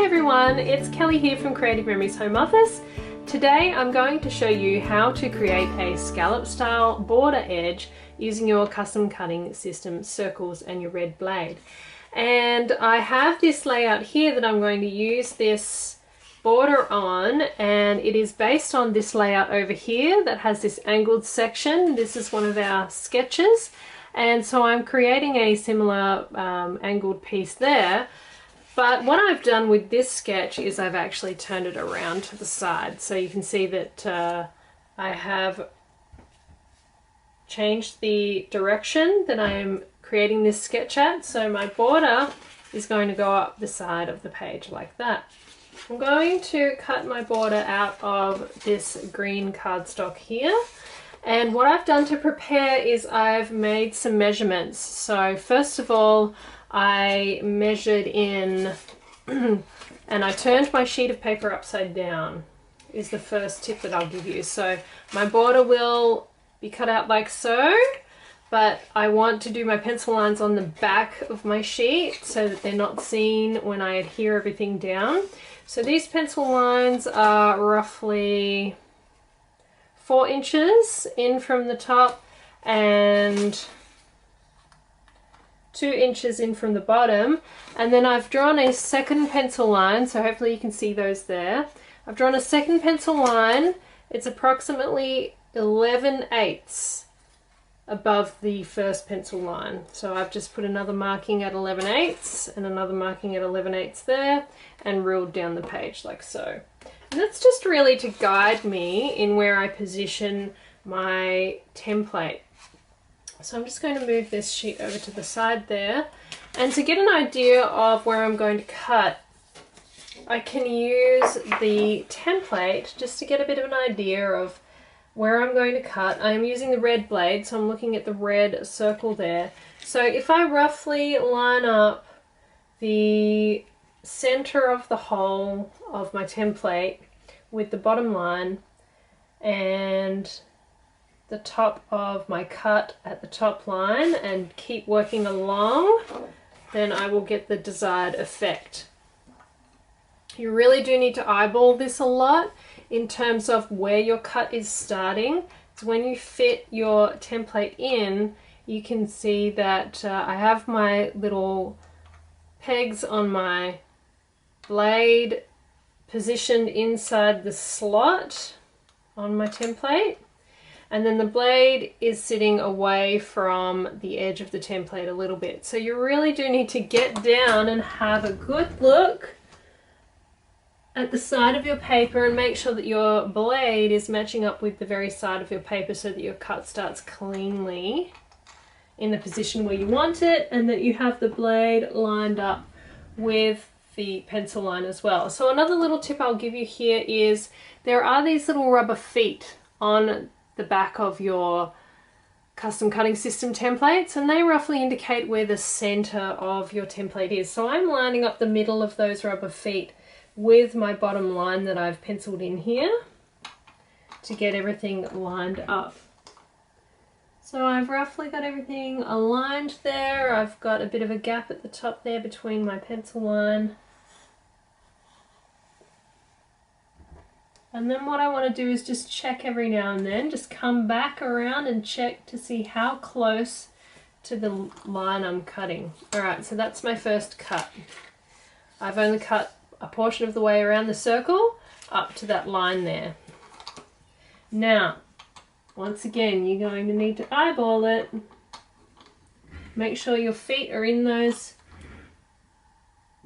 Hi everyone, it's Kelly here from Creative Memories Home Office. Today I'm going to show you how to create a scallop style border edge using your custom cutting system circles and your red blade. And I have this layout here that I'm going to use this border on, and it is based on this layout over here that has this angled section. This is one of our sketches, and so I'm creating a similar angled piece there. But what I've done with this sketch is I've actually turned it around to the side. So you can see that I have changed the direction that I am creating this sketch at. So my border is going to go up the side of the page like that. I'm going to cut my border out of this green cardstock here. And what I've done to prepare is I've made some measurements. So first of all, I measured in and I turned my sheet of paper upside down is the first tip that I'll give you. So my border will be cut out like so, but I want to do my pencil lines on the back of my sheet so that they're not seen when I adhere everything down. So these pencil lines are roughly 4 inches in from the top and 2 inches in from the bottom, and then I've drawn a second pencil line, so hopefully you can see those there. I've drawn a second pencil line. It's approximately 11/8 above the first pencil line. So I've just put another marking at 11/8 and another marking at 11/8 there and ruled down the page like so. And that's just really to guide me in where I position my template. So I'm just going to move this sheet over to the side there, and to get an idea of where I'm going to cut, I can use the template just to get a bit of an idea of where I'm going to cut. I'm using the red blade, so I'm looking at the red circle there. So if I roughly line up the center of the hole of my template with the bottom line and the top of my cut at the top line and keep working along, then I will get the desired effect. You really do need to eyeball this a lot in terms of where your cut is starting. So when you fit your template in, you can see that I have my little pegs on my blade positioned inside the slot on my template. And then the blade is sitting away from the edge of the template a little bit. So you really do need to get down and have a good look at the side of your paper and make sure that your blade is matching up with the very side of your paper so that your cut starts cleanly in the position where you want it, and that you have the blade lined up with the pencil line as well. So another little tip I'll give you here is there are these little rubber feet on the back of your custom cutting system templates, and they roughly indicate where the center of your template is. So I'm lining up the middle of those rubber feet with my bottom line that I've penciled in here to get everything lined up. So I've roughly got everything aligned there. I've got a bit of a gap at the top there between my pencil line. And then what I want to do is just check every now and then, just come back around and check to see how close to the line I'm cutting. Alright, so that's my first cut. I've only cut a portion of the way around the circle up to that line there. Now, once again, you're going to need to eyeball it. Make sure your feet are in those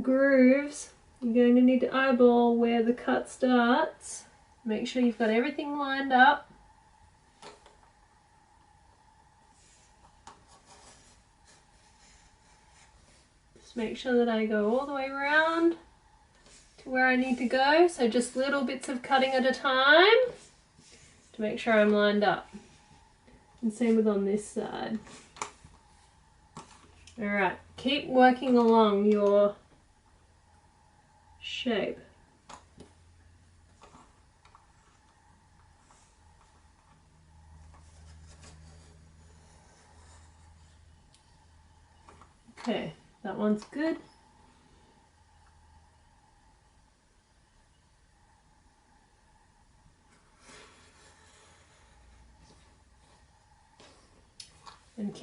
grooves. You're going to need to eyeball where the cut starts. Make sure you've got everything lined up. Just make sure that I go all the way around to where I need to go. So just little bits of cutting at a time to make sure I'm lined up. And same with on this side. Alright, keep working along your shape. Okay, that one's good.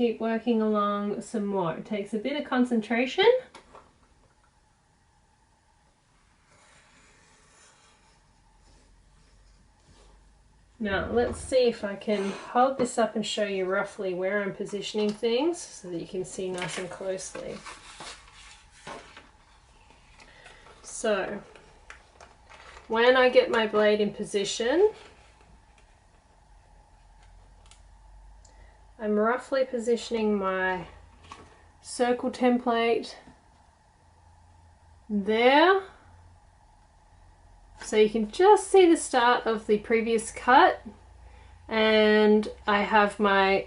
keep working along some more. It takes a bit of concentration. Now let's see if I can hold this up and show you roughly where I'm positioning things so that you can see nice and closely. So when I get my blade in position, I'm roughly positioning my circle template there. So you can just see the start of the previous cut, and I have my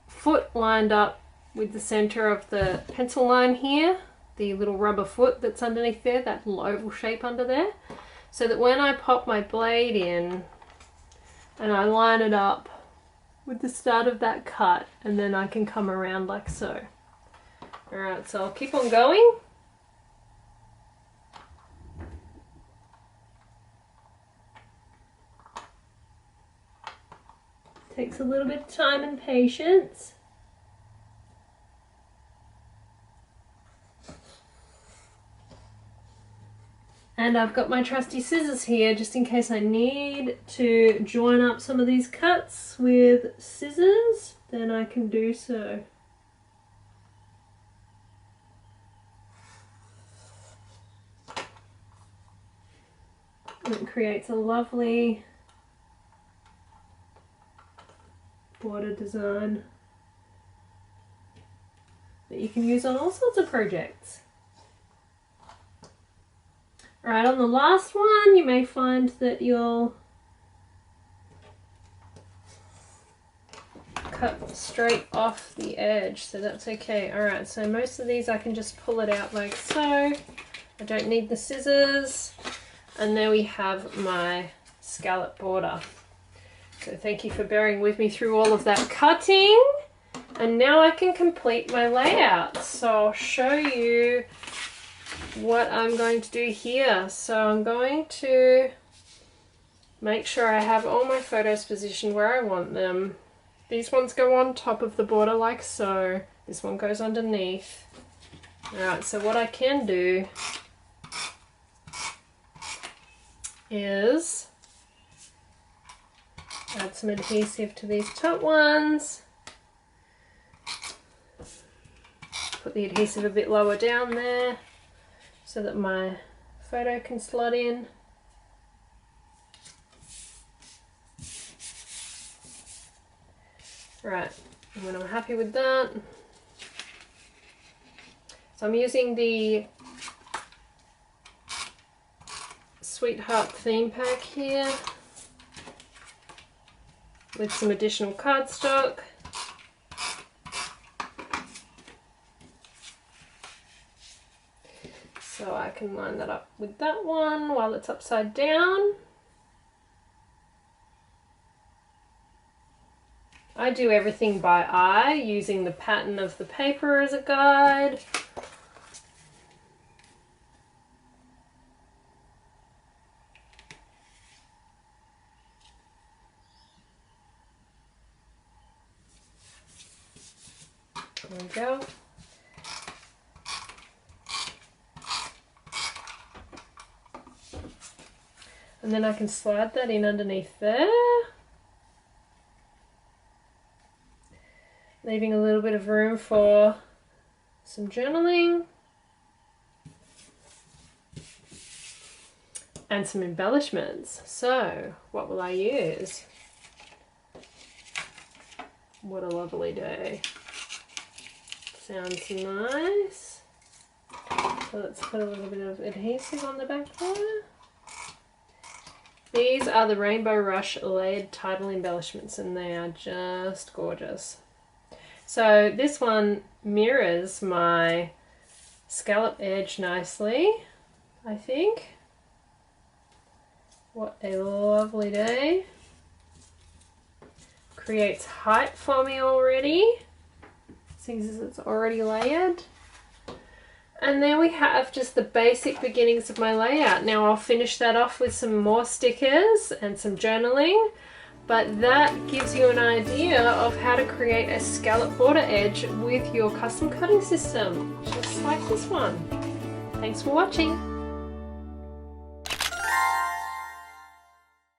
foot lined up with the center of the pencil line here, the little rubber foot that's underneath there, that little oval shape under there, so that when I pop my blade in and I line it up with the start of that cut, and then I can come around like so. Alright, so I'll keep on going. Takes a little bit of time and patience. And I've got my trusty scissors here just in case I need to join up some of these cuts with scissors, then I can do so. And it creates a lovely border design that you can use on all sorts of projects. Alright, on the last one you may find that you'll cut straight off the edge, so that's okay. Alright, so most of these I can just pull it out like so. I don't need the scissors. And there we have my scallop border. So thank you for bearing with me through all of that cutting. And now I can complete my layout. So I'll show you what I'm going to do here. So I'm going to make sure I have all my photos positioned where I want them. These ones go on top of the border like so. This one goes underneath. Alright, so what I can do is add some adhesive to these top ones. Put the adhesive a bit lower down there so that my photo can slot in. Right, and when I'm happy with that, so I'm using the Sweetheart theme pack here with some additional cardstock. So I can line that up with that one while it's upside down. I do everything by eye, using the pattern of the paper as a guide. There we go. And then I can slide that in underneath there, leaving a little bit of room for some journaling and some embellishments. So what will I use? What a lovely day. Sounds nice. So let's put a little bit of adhesive on the back there. These are the Rainbow Rush layered title embellishments, and they are just gorgeous. So this one mirrors my scallop edge nicely, I think. What a lovely day. Creates height for me already, since it's already layered. And there we have just the basic beginnings of my layout. Now I'll finish that off with some more stickers and some journaling. But that gives you an idea of how to create a scallop border edge with your custom cutting system, just like this one. Thanks for watching.